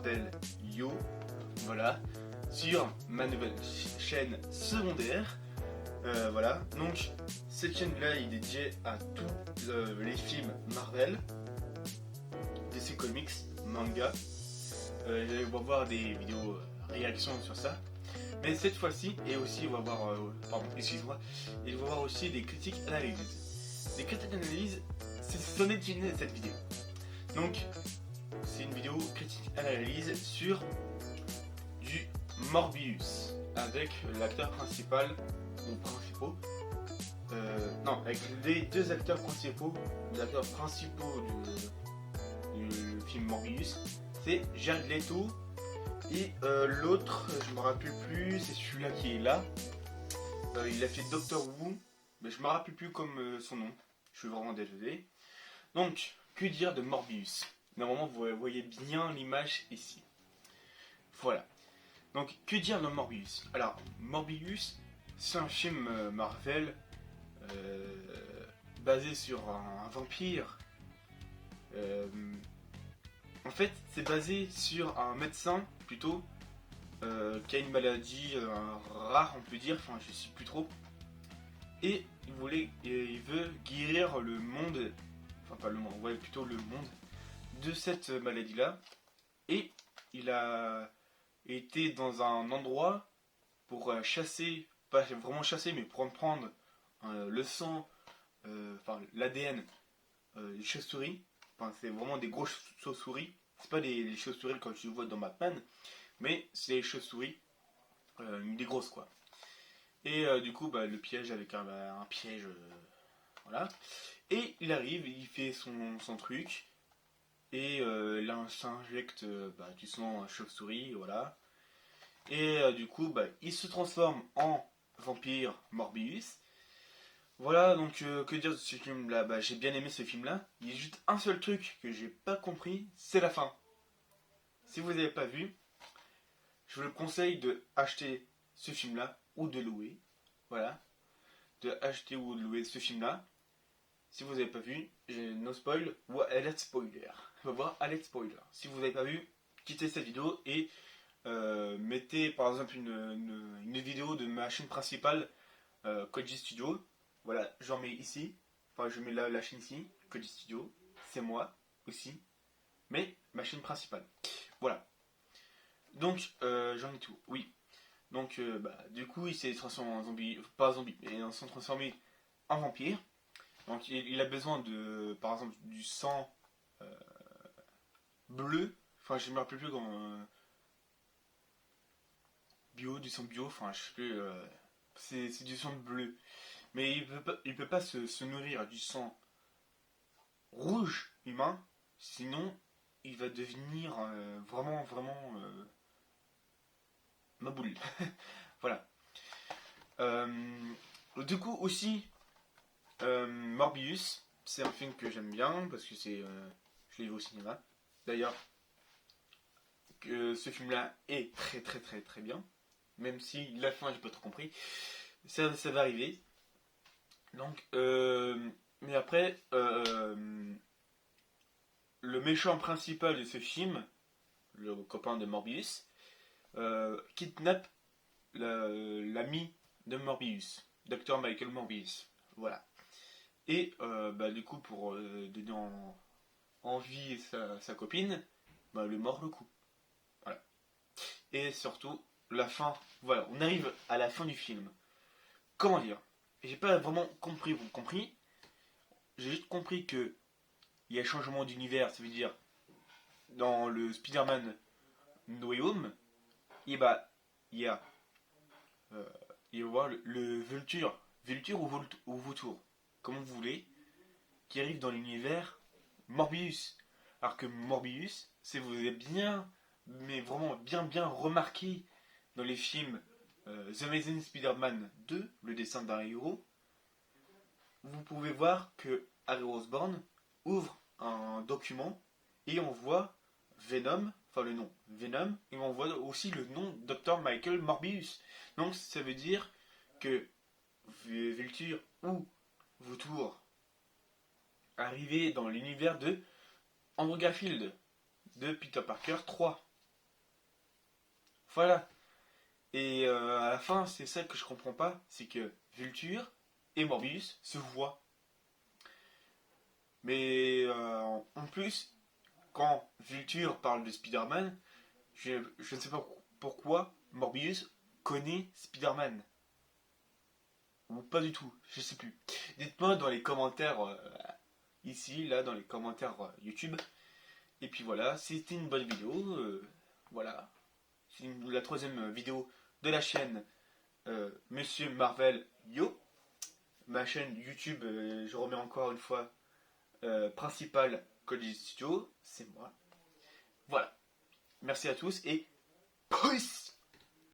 Marvel Yo, voilà, sur ma nouvelle chaîne secondaire. Voilà, donc cette chaîne-là est dédiée à tous les films Marvel, DC Comics, manga. On va voir des vidéos réactions sur ça. Mais cette fois-ci, et aussi on va voir, pardon, excuse-moi, et on va voir aussi des critiques analyses. Les critiques analyses, c'en est une de cette vidéo. Donc, c'est une vidéo critique analyse sur du Morbius, avec l'acteur principal, ou principaux, non, avec les deux acteurs principaux, du film Morbius, c'est Jared Leto. Et l'autre, je me rappelle plus, c'est celui-là qui est là. Il a fait Doctor Who, mais je me rappelle plus comme son nom. Je suis vraiment désolé. Donc, que dire de Morbius? Normalement, vous voyez bien l'image ici. Voilà. Donc, que dire de Morbius? Alors, Morbius, c'est un film Marvel basé sur un vampire. En fait, c'est basé sur un médecin, plutôt, qui a une maladie rare, on peut dire, enfin, je sais plus trop. Et il veut guérir le monde, enfin, pas le monde, ouais, plutôt le monde, de cette maladie-là. Et il a été dans un endroit pour chasser, pas vraiment chasser, mais pour en prendre le sang, enfin, l'ADN des chauves-souris. Enfin, c'est vraiment des grosses chauves-souris. C'est pas les chauves-souris comme tu vois dans Batman, mais c'est les chauves-souris, des grosses quoi. Et du coup, le piège avec un piège, voilà. Et il arrive, il fait son truc, et là, on s'injecte du sang chauve-souris, voilà. Et du coup, il se transforme en vampire Morbius. Voilà, donc que dire de ce film-là? J'ai bien aimé ce film-là. Il y a juste un seul truc que j'ai pas compris, c'est la fin. Si vous n'avez pas vu, je vous le conseille de acheter ce film-là ou de louer. Voilà, de acheter ou de louer ce film-là. Si vous n'avez pas vu, j'ai no spoil ou alert spoiler. On va voir alert spoiler. Si vous n'avez pas vu, quittez cette vidéo et mettez par exemple une vidéo de ma chaîne principale, Koji Studio. Voilà, j'en mets ici. Enfin, je mets la chaîne ici, Koji Studio. C'est moi aussi. Mais ma chaîne principale. Voilà. Donc, j'en ai tout. Oui. Donc, du coup, il s'est transformé en zombie. Pas zombie, mais il s'est transformé en vampire. Donc, il a besoin de, par exemple, du sang bleu. Enfin, je ne me rappelle plus comment. Bio, du sang bio. Enfin, je sais plus. C'est du sang bleu. Mais il peut pas se nourrir du sang rouge humain, sinon il va devenir vraiment ma boule. Voilà. Du coup aussi, Morbius, c'est un film que j'aime bien parce que je l'ai vu au cinéma. D'ailleurs, que ce film-là est très bien, même si la fin j'ai pas trop compris. Ça va arriver. Donc, mais après, le méchant principal de ce film, le copain de Morbius, kidnappe l'ami de Morbius, Dr. Michael Morbius. Voilà. Et du coup, pour donner en vie sa copine, le mord le coup. Voilà. Et surtout, la fin. Voilà, on arrive à la fin du film. Comment dire? J'ai pas vraiment compris, vous compris? J'ai juste compris que il y a changement d'univers, ça veut dire dans le Spider-Man No Way Home, et il y a il va y avoir le Vulture ou Vautour, comme vous voulez, qui arrive dans l'univers Morbius. Alors que Morbius, si vous avez bien, mais vraiment bien remarqué dans les films The Amazing Spider-Man 2, le dessin d'un héros, vous pouvez voir que Harry Osborn ouvre un document et on voit Venom, enfin le nom Venom, et on voit aussi le nom Dr. Michael Morbius. Donc ça veut dire que Vulture ou Vautour arrivé dans l'univers de Andrew Garfield, de Peter Parker 3. Voilà. Et à la fin, c'est ça que je comprends pas, c'est que Vulture et Morbius se voient. Mais en plus, quand Vulture parle de Spider-Man, je ne sais pas pourquoi Morbius connaît Spider-Man. Ou pas du tout, je sais plus. Dites-moi dans les commentaires, ici, là, dans les commentaires YouTube. Et puis voilà, c'était une bonne vidéo. Voilà. C'est la troisième vidéo de la chaîne Monsieur Marvel Yo. Ma chaîne YouTube, je remets encore une fois, principale Koji Studio, c'est moi. Voilà. Merci à tous et peace.